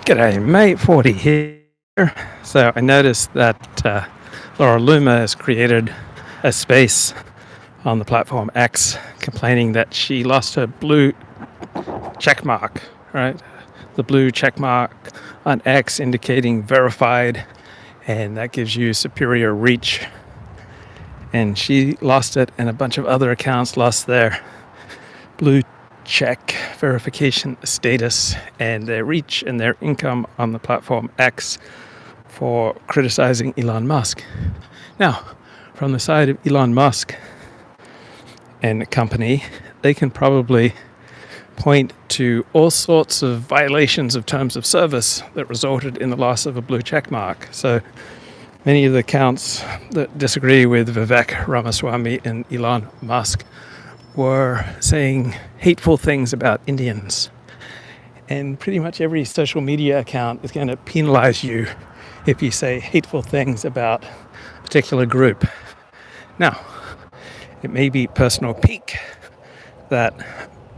G'day mate, 40 here. So I noticed that Laura Loomer has created a space on the platform X complaining that she lost her blue check mark, right? The blue check mark on X indicating verified, and that gives you superior reach. And she lost it, and a bunch of other accounts lost their blue check verification status and their reach and their income on the platform X for criticizing Elon Musk. Now, from the side of Elon Musk and the company, they can probably point to all sorts of violations of terms of service that resulted in the loss of a blue check mark. So many of the accounts that disagree with Vivek Ramaswamy and Elon Musk were saying hateful things about Indians. And pretty much every social media account is going to penalize you if you say hateful things about a particular group. Now, it may be personal pique that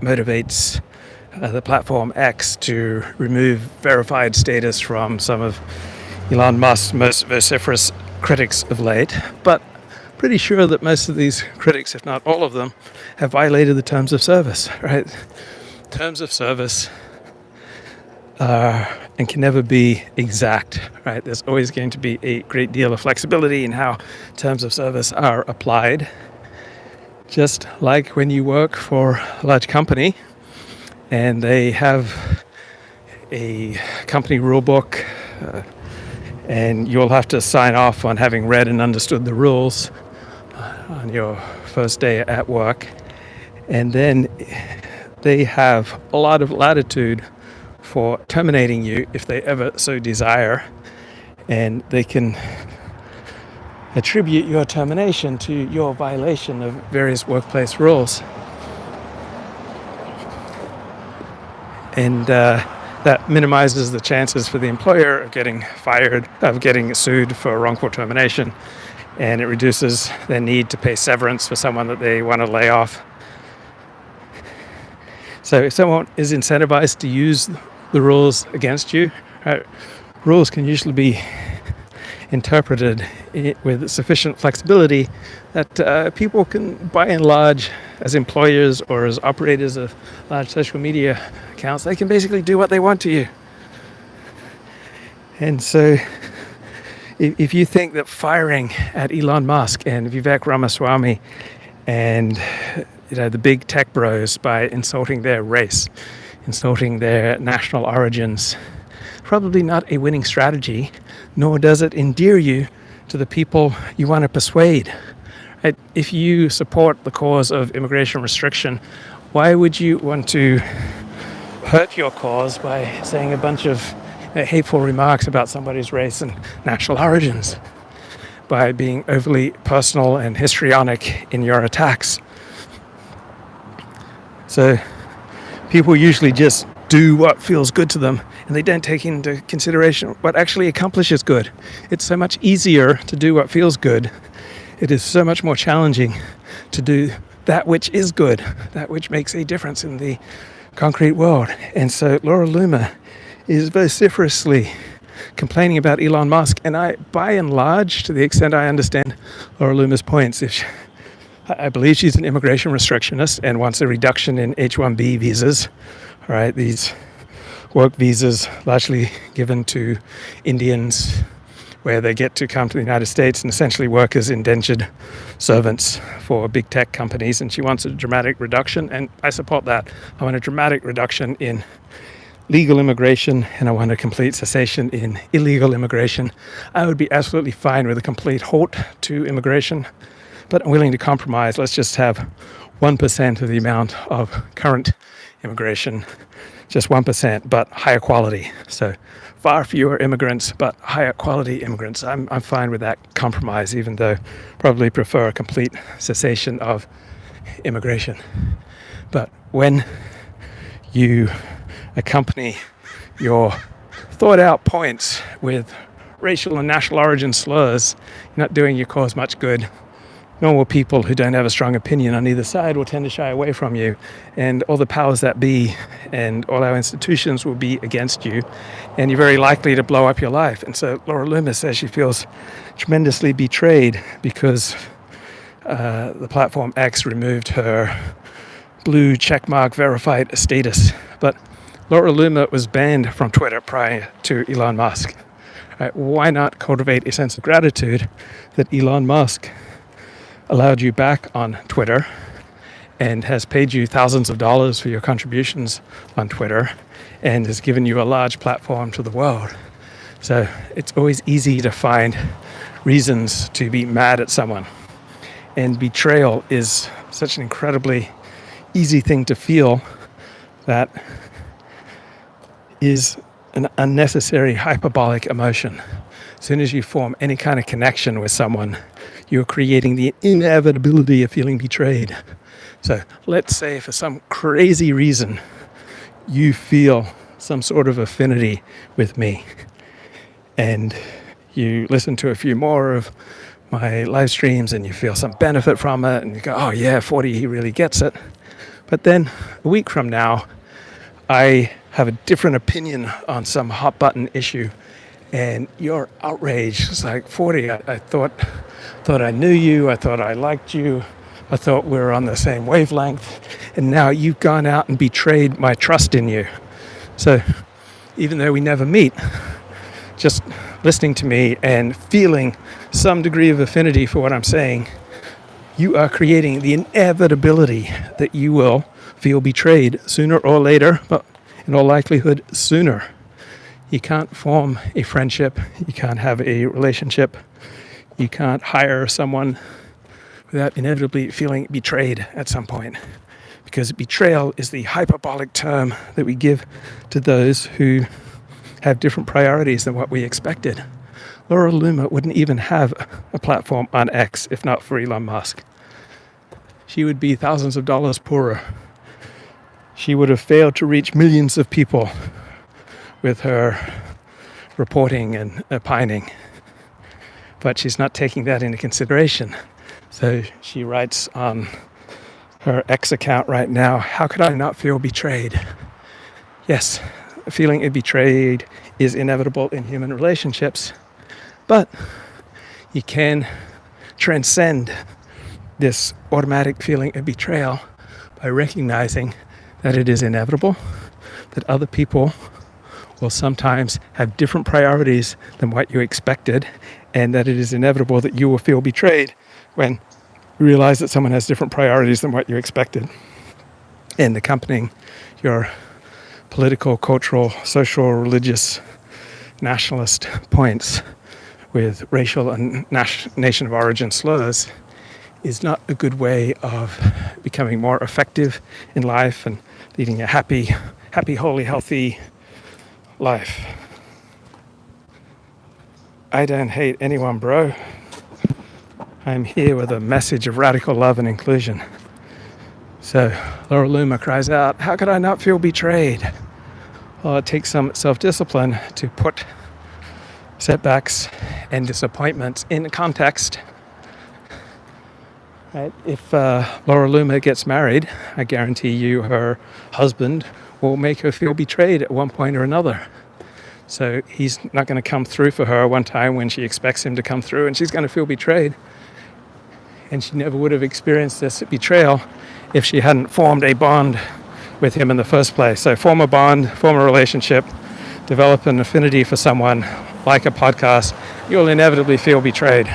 motivates the platform X to remove verified status from some of Elon Musk's most vociferous critics of late, but pretty sure that most of these critics, if not all of them, have violated the terms of service, right? Terms of service and can never be exact, right? There's always going to be a great deal of flexibility in how terms of service are applied. Just like when you work for a large company and they have a company rule book and you'll have to sign off on having read and understood the rules on your first day at work, and then they have a lot of latitude for terminating you if they ever so desire, and they can attribute your termination to your violation of various workplace rules. And that minimizes the chances for the employer of getting fired, of getting sued for wrongful termination, and it reduces their need to pay severance for someone that they want to lay off. So if someone is incentivized to use the rules against you, rules can usually be interpreted with sufficient flexibility that people can, by and large, as employers or as operators of large social media accounts, they can basically do what they want to you. And so if you think that firing at Elon Musk and Vivek Ramaswamy and the big tech bros by insulting their race, insulting their national origins, probably not a winning strategy, nor does it endear you to the people you want to persuade. Right? If you support the cause of immigration restriction, why would you want to hurt your cause by saying a bunch of hateful remarks about somebody's race and national origins, by being overly personal and histrionic in your attacks? So people usually just do what feels good to them, and they don't take into consideration what actually accomplishes good. It's so much easier to do what feels good. It is so much more challenging to do that which is good, that which makes a difference in the concrete world. And so Laura Loomer is vociferously complaining about Elon Musk, and I, by and large, to the extent I understand Laura Loomer's points, I believe she's an immigration restrictionist and wants a reduction in H-1B visas, right? These work visas largely given to Indians, where they get to come to the United States and essentially work as indentured servants for big tech companies. And she wants a dramatic reduction, and I support that. I want a dramatic reduction in legal immigration, and I want a complete cessation in illegal immigration. I would be absolutely fine with a complete halt to immigration, but I'm willing to compromise. Let's just have 1% of the amount of current immigration, just 1%, but higher quality. So far fewer immigrants, but higher quality immigrants. I'm fine with that compromise, even though probably prefer a complete cessation of immigration. But when you accompany your thought out points with racial and national origin slurs, you're not doing your cause much good. normal people who don't have a strong opinion on either side will tend to shy away from you, and all the powers that be and all our institutions will be against you, and you're very likely to blow up your life. And so Laura Loomis says she feels tremendously betrayed because the platform X removed her blue checkmark verified status. But Laura Loomis was banned from Twitter prior to Elon Musk. Why not cultivate a sense of gratitude that Elon Musk allowed you back on Twitter and has paid you thousands of dollars for your contributions on Twitter and has given you a large platform to the world? So it's always easy to find reasons to be mad at someone. And betrayal is such an incredibly easy thing to feel that is an unnecessary hyperbolic emotion. As soon as you form any kind of connection with someone, you're creating the inevitability of feeling betrayed. So let's say for some crazy reason you feel some sort of affinity with me and you listen to a few more of my live streams and you feel some benefit from it and you go, oh yeah, 40, he really gets it. But then a week from now, I have a different opinion on some hot button issue and you're outraged. It's like, 40, I thought I knew you, I thought I liked you, I thought we were on the same wavelength, and now you've gone out and betrayed my trust in you. So even though we never meet, just listening to me and feeling some degree of affinity for what I'm saying, you are creating the inevitability that you will feel betrayed sooner or later, but in all likelihood sooner. You can't form a friendship, you can't have a relationship, you can't hire someone without inevitably feeling betrayed at some point. Because betrayal is the hyperbolic term that we give to those who have different priorities than what we expected. Laura Loomis wouldn't even have a platform on X if not for Elon Musk. She would be thousands of dollars poorer. She would have failed to reach millions of people with her reporting and opining. But she's not taking that into consideration. So she writes on her X account right now, how could I not feel betrayed? Yes, feeling betrayed is inevitable in human relationships, but you can transcend this automatic feeling of betrayal by recognizing that it is inevitable, that other people will sometimes have different priorities than what you expected, and that it is inevitable that you will feel betrayed when you realize that someone has different priorities than what you expected. And accompanying your political, cultural, social, religious, nationalist points with racial and nation of origin slurs is not a good way of becoming more effective in life and leading a happy, holy, healthy life. I don't hate anyone, bro. I'm here with a message of radical love and inclusion. So Laura Loomis cries out, how could I not feel betrayed? Well, it takes some self-discipline to put setbacks and disappointments in context. Right? If Laura Loomis gets married, I guarantee you her husband will make her feel betrayed at one point or another. So he's not going to come through for her one time when she expects him to come through, and she's going to feel betrayed. And she never would have experienced this betrayal if she hadn't formed a bond with him in the first place. So form a bond, form a relationship, develop an affinity for someone, like a podcast, you'll inevitably feel betrayed.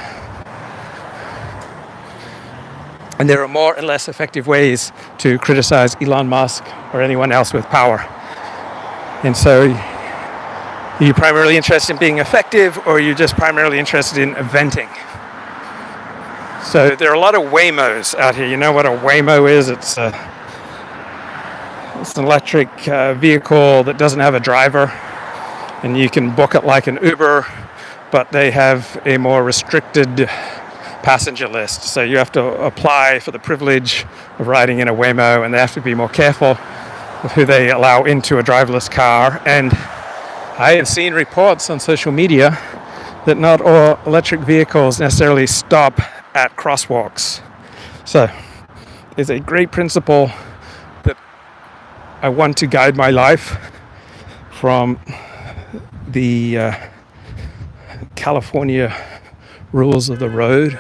And there are more and less effective ways to criticize Elon Musk or anyone else with power. And so, are you primarily interested in being effective, or are you just primarily interested in venting? So there are a lot of Waymos out here. You know what a Waymo is? It's an electric vehicle that doesn't have a driver, and you can book it like an Uber, but they have a more restricted passenger list. So you have to apply for the privilege of riding in a Waymo, and they have to be more careful of who they allow into a driverless car. And I have seen reports on social media that not all electric vehicles necessarily stop at crosswalks. So there's a great principle that I want to guide my life from the California rules of the road.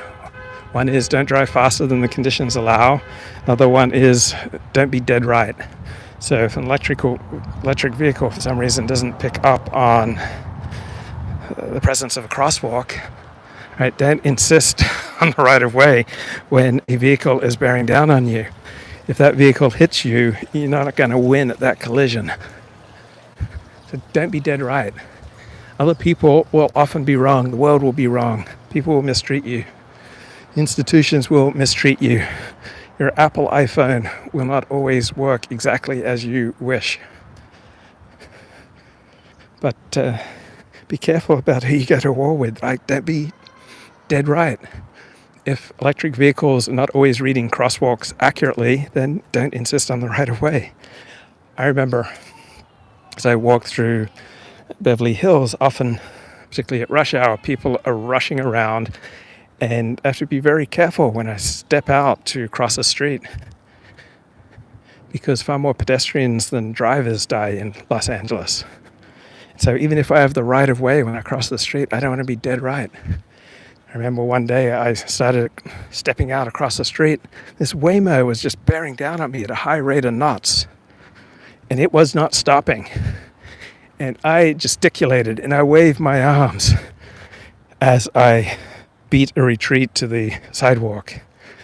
One is don't drive faster than the conditions allow. Another one is don't be dead right. So if an electric vehicle for some reason doesn't pick up on the presence of a crosswalk, right, don't insist on the right of way when a vehicle is bearing down on you. If that vehicle hits you, you're not going to win at that collision. So don't be dead right. Other people will often be wrong. The world will be wrong. People will mistreat you. Institutions will mistreat you. Your Apple iPhone will not always work exactly as you wish. But be careful about who you go to war with. Like, don't be dead right. If electric vehicles are not always reading crosswalks accurately, then don't insist on the right of way. I remember as I walked through Beverly Hills, often, particularly at rush hour, people are rushing around, and I have to be very careful when I step out to cross a street, because far more pedestrians than drivers die in Los Angeles. So even if I have the right of way when I cross the street, I don't want to be dead right. I remember one day I started stepping out across the street. This Waymo was just bearing down on me at a high rate of knots, and it was not stopping. And I gesticulated and I waved my arms as I beat a retreat to the sidewalk.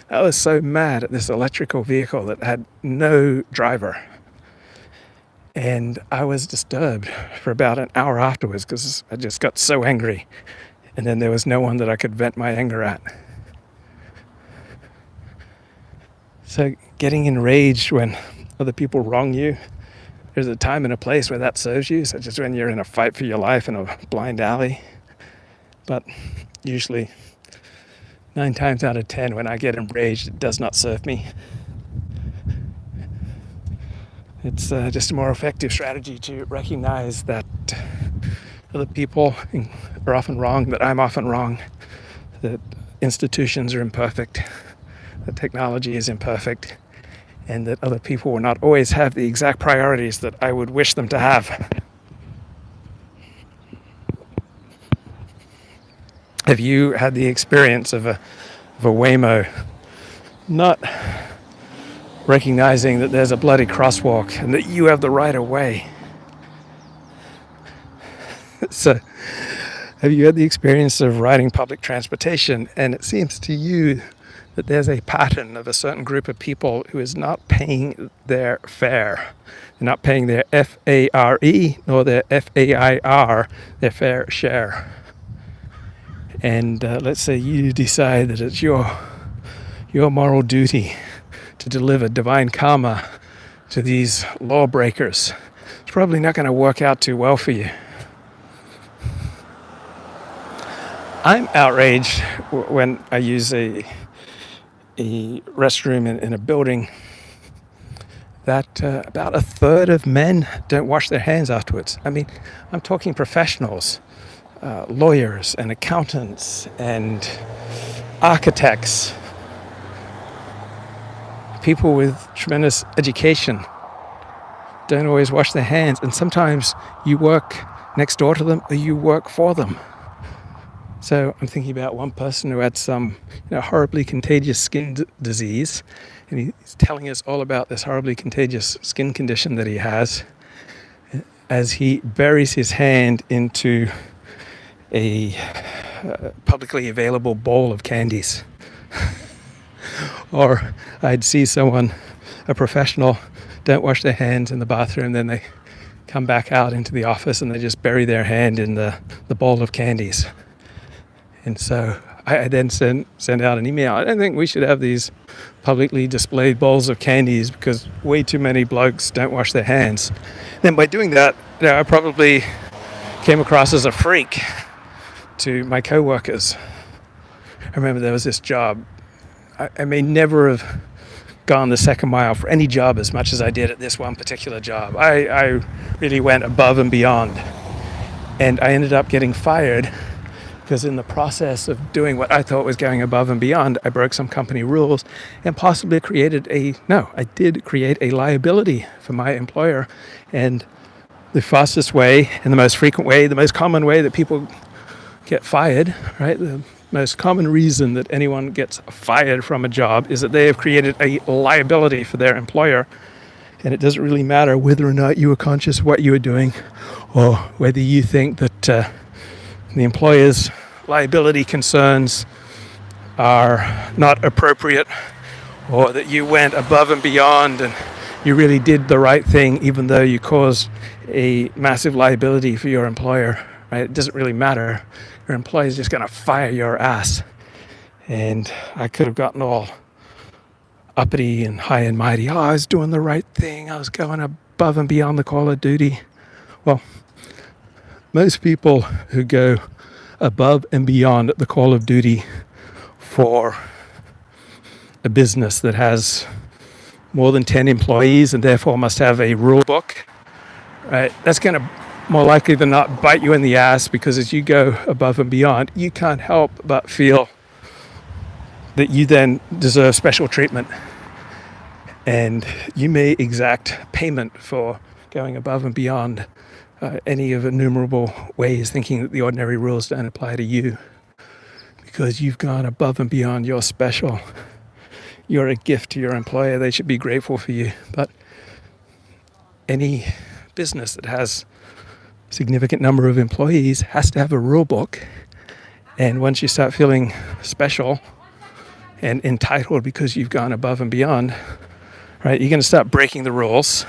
I was so mad at this electrical vehicle that had no driver. And I was disturbed for about an hour afterwards because I just got so angry. And then there was no one that I could vent my anger at. So getting enraged when other people wrong you, there's a time and a place where that serves you, such as when you're in a fight for your life in a blind alley. But usually, 9 times out of 10, when I get enraged, it does not serve me. It's just a more effective strategy to recognize that other people are often wrong, that I'm often wrong, that institutions are imperfect, that technology is imperfect, and that other people will not always have the exact priorities that I would wish them to have. Have you had the experience of a Waymo not recognizing that there's a bloody crosswalk and that you have the right of way? So, have you had the experience of riding public transportation and it seems to you that there's a pattern of a certain group of people who is not paying their fare? They're not paying their FARE nor their FAIR, their fair share. And let's say you decide that it's your moral duty to deliver divine karma to these lawbreakers. It's probably not going to work out too well for you. I'm outraged when I use a restroom in a building that about a third of men don't wash their hands afterwards. I mean, I'm talking professionals, lawyers and accountants and architects, people with tremendous education don't always wash their hands, and sometimes you work next door to them or you work for them. So I'm thinking about one person who had some horribly contagious skin disease, and he's telling us all about this horribly contagious skin condition that he has as he buries his hand into a publicly available bowl of candies. Or I'd see someone, a professional, don't wash their hands in the bathroom, then they come back out into the office and they just bury their hand in the bowl of candies. And so I then send out an email. I don't think we should have these publicly displayed bowls of candies because way too many blokes don't wash their hands. Then by doing that, I probably came across as a freak to my co-workers. I remember there was this job. I may never have gone the second mile for any job as much as I did at this one particular job. I really went above and beyond. And I ended up getting fired because in the process of doing what I thought was going above and beyond, I broke some company rules and possibly I did create a liability for my employer. And the fastest way and the most frequent way, the most common way that people get fired, right? The most common reason that anyone gets fired from a job is that they have created a liability for their employer. And it doesn't really matter whether or not you were conscious of what you were doing, or whether you think that the employer's liability concerns are not appropriate, or that you went above and beyond and you really did the right thing even though you caused a massive liability for your employer, right? It doesn't really matter. Your employer is just going to fire your ass. And I could have gotten all uppity and high and mighty. Oh, I was doing the right thing. I was going above and beyond the call of duty. Well, most people who go above and beyond the call of duty for a business that has more than 10 employees and therefore must have a rule book, right? That's going to more likely than not bite you in the ass, because as you go above and beyond, you can't help but feel that you then deserve special treatment, and you may exact payment for going above and beyond any of innumerable ways, thinking that the ordinary rules don't apply to you because you've gone above and beyond. You're special. You're a gift to your employer. They should be grateful for you. But any business that has a significant number of employees has to have a rule book. And once you start feeling special and entitled because you've gone above and beyond, right, you're going to start breaking the rules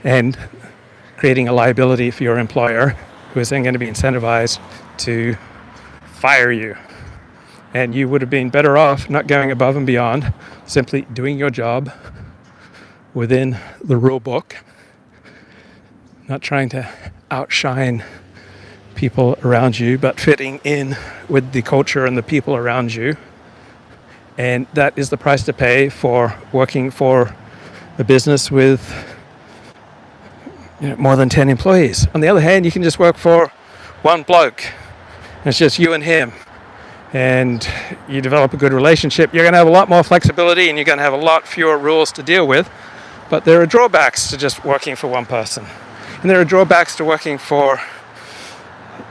and creating a liability for your employer, who is then going to be incentivized to fire you. And you would have been better off not going above and beyond, simply doing your job within the rule book, not trying to outshine people around you, but fitting in with the culture and the people around you. And that is the price to pay for working for a business with more than 10 employees. On the other hand, you can just work for one bloke. It's just you and him. And you develop a good relationship. You're going to have a lot more flexibility and you're going to have a lot fewer rules to deal with. But there are drawbacks to just working for one person. And there are drawbacks to working for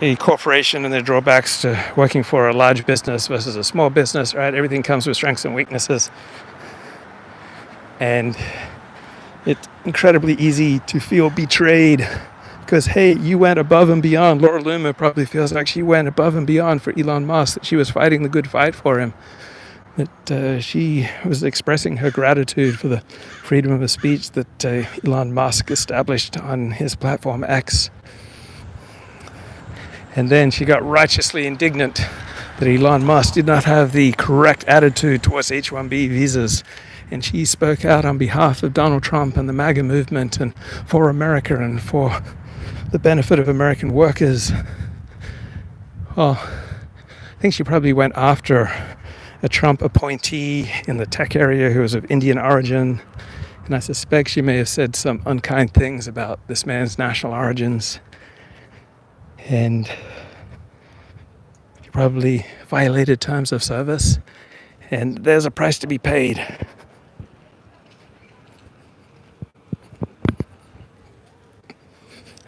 a corporation, and there are drawbacks to working for a large business versus a small business, right? Everything comes with strengths and weaknesses. And it's incredibly easy to feel betrayed because, hey, you went above and beyond. Laura Loomer probably feels like she went above and beyond for Elon Musk, that she was fighting the good fight for him, that she was expressing her gratitude for the freedom of speech that Elon Musk established on his platform X. And then she got righteously indignant that Elon Musk did not have the correct attitude towards H-1B visas. And she spoke out on behalf of Donald Trump and the MAGA movement and for America and for the benefit of American workers. Well, I think she probably went after a Trump appointee in the tech area who was of Indian origin. And I suspect she may have said some unkind things about this man's national origins. And she probably violated terms of service. And there's a price to be paid.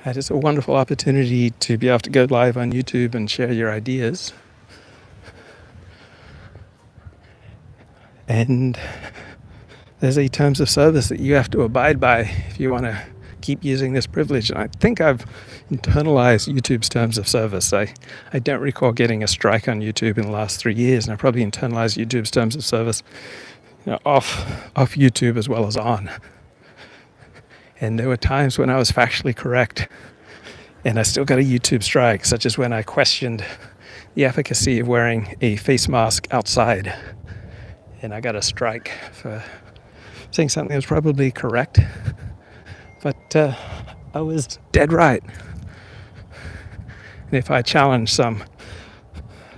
It's a wonderful opportunity to be able to go live on YouTube and share your ideas. And there's a terms of service that you have to abide by if you want to keep using this privilege. And I think I've internalized YouTube's terms of service. I don't recall getting a strike on YouTube in the last 3 years, and I probably internalized YouTube's terms of service off YouTube as well as on. And there were times when I was factually correct and I still got a YouTube strike, such as when I questioned the efficacy of wearing a face mask outside. And I got a strike for saying something that was probably correct. But I was dead right. And if I challenge some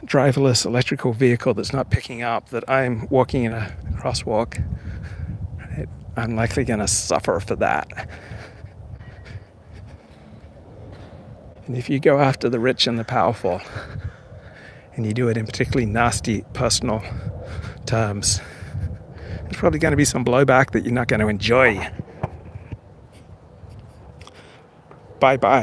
driverless electrical vehicle that's not picking up that I'm walking in a crosswalk, I'm likely going to suffer for that. And if you go after the rich and the powerful, and you do it in particularly nasty personal terms, there's probably going to be some blowback that you're not going to enjoy. Bye bye.